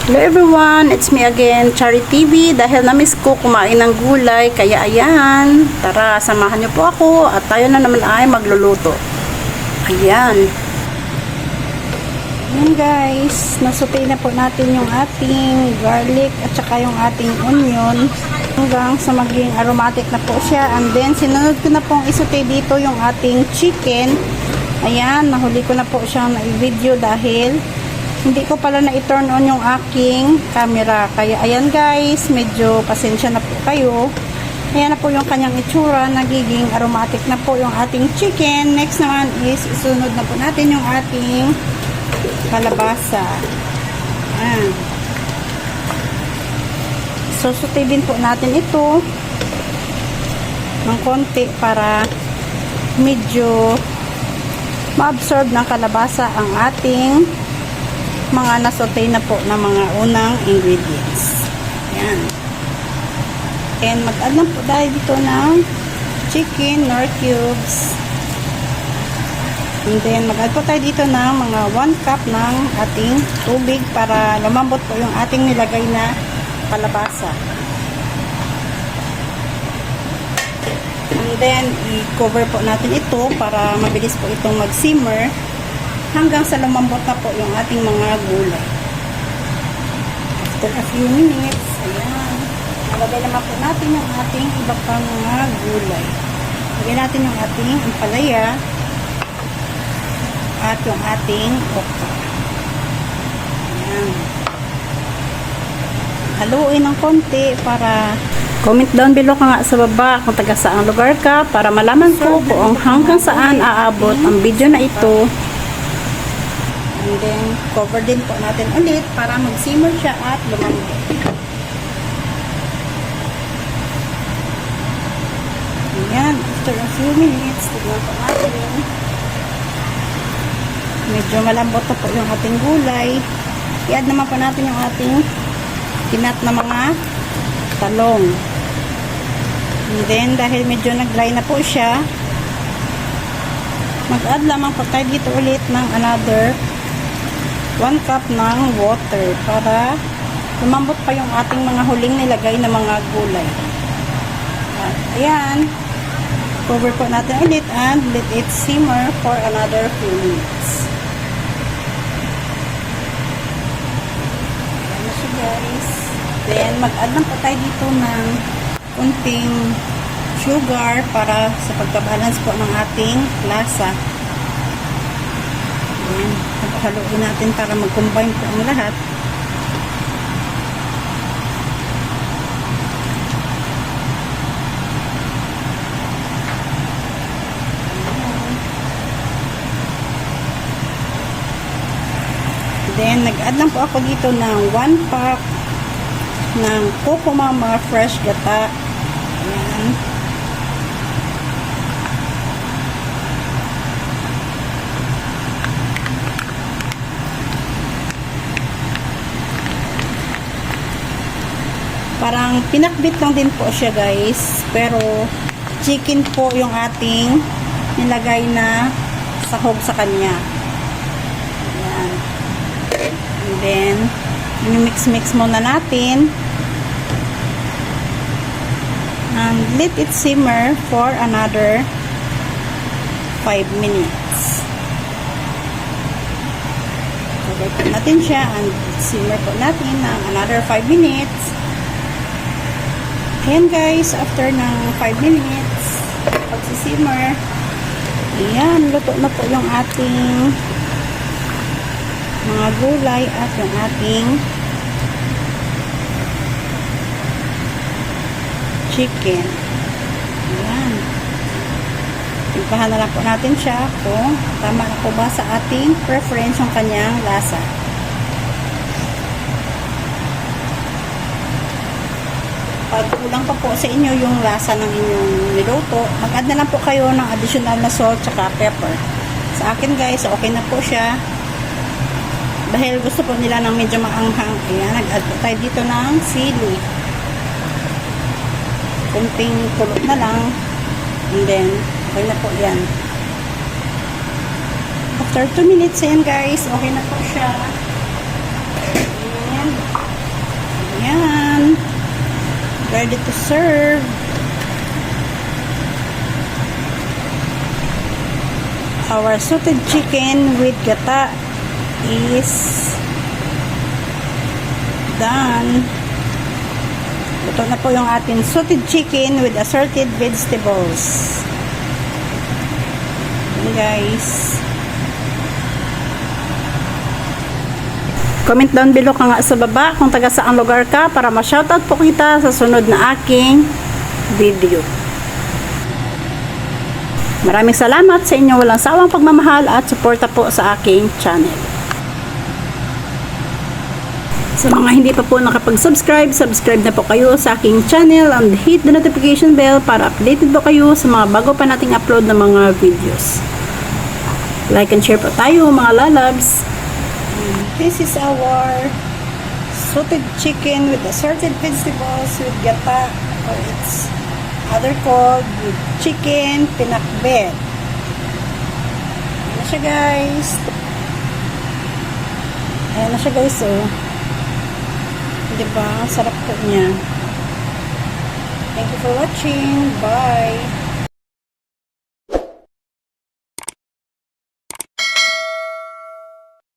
Hello everyone, it's me again, Chari TV. Dahil na-miss ko kumain ng gulay, kaya ayan, tara, samahan niyo po ako at tayo na naman ay magluluto. Ayan. Ayan guys, nasutay na po natin yung ating garlic at saka yung ating onion hanggang sa maging aromatic na po siya. And then, sinunod ko na pong isutay dito yung ating chicken. Ayan, nahuli ko na po siyang na-video dahil hindi ko pala na-turn on yung aking camera. Kaya ayan guys, medyo pasensya na po kayo. Ayan na po yung kanyang itsura. Nagiging aromatic na po yung ating chicken. Next naman is isunod na po natin yung ating kalabasa. Ayan. Susutay din po natin ito ng konti para medyo ma-absorb ng kalabasa ang ating mga nasotay na po na mga unang ingredients. Ayan. And mag-add lang po tayo dito ng chicken nor cubes. And then mag-add po tayo dito ng mga 1 cup ng ating tubig para lumambot po yung ating nilagay na kalabasa. And then i-cover po natin ito para mabilis po itong mag-simmer hanggang sa lumambot na po yung ating mga gulay. After a few minutes, ayan, nalagay naman po natin yung ating iba pang mga gulay. Lagyan natin yung ating ampalaya at yung ating okra. Ayan. Haluin ng konti para comment down below ka nga sa baba kung taga saang lugar ka para malaman ko kung hanggang saan aabot ang video na ito. And then, cover din po natin ulit para mag-simmer siya at lumambot. Ayan, after a few minutes, tignan po natin. Medyo malambot na po yung ating gulay. I-add naman po natin yung ating kinat na mga talong. And then, dahil medyo nag-dry na po siya, mag-add lamang po tayo dito ulit ng another 1 cup ng water para lumambot pa yung ating mga huling nilagay na mga gulay. At ayan, cover po natin ulit and let it simmer for another few minutes. Ayan na siya guys. Then mag-add lang po tayo dito ng kunting sugar para sa pagkabalance po ng ating lasa. Ayan, haluin natin para mag-combine po ang lahat. Then, nag-add lang po ako dito ng 1 pack ng Coco Mama fresh gata. Ayan. Parang pinakbit lang din po siya guys, pero chicken po yung ating nilagay na sahog sa kanya. Ayan. And then mix muna natin and let it simmer for another 5 minutes. Cover po natin siya and simmer po natin ng another 5 minutes. Ayan guys, after ng 5 minutes pagsisimmer, ayan, luto na po yung ating mga gulay at yung ating chicken. Ayan, ipahan na lang po natin siya kung tama na po ba sa ating preference yung kanyang lasa. Pag kulang pa po sa inyo yung lasa ng inyong niluto, mag-add na lang po kayo ng additional na salt at pepper. Sa akin guys, okay na po siya. Dahil gusto po nila ng medyo maanghang, ayan, nag-add po tayo dito ng sili. Kunting kulot na lang. And then, okay na po yan. After 2 minutes, ayan guys, okay na po siya. Ayan. Ayan. Ready to serve. Our salted chicken with gata is done. Ito na po yung ating salted chicken with assorted vegetables. Ayan guys. Comment down below ka nga sa baba kung taga saang lugar ka para ma-shoutout po kita sa sunod na aking video. Maraming salamat sa inyong walang sawang pagmamahal at suporta po sa aking channel. Sa mga hindi pa po nakapag-subscribe, subscribe na po kayo sa aking channel and hit the notification bell para updated po kayo sa mga bago pa nating upload na mga videos. Like and share po tayo mga lalabs. This is our salted chicken with assorted vegetables with gata, or it's other called with chicken pinakbet. Ayan na siya guys. Ayan na siya guys, oh. Diba? Sarap po niya. Thank you for watching. Bye!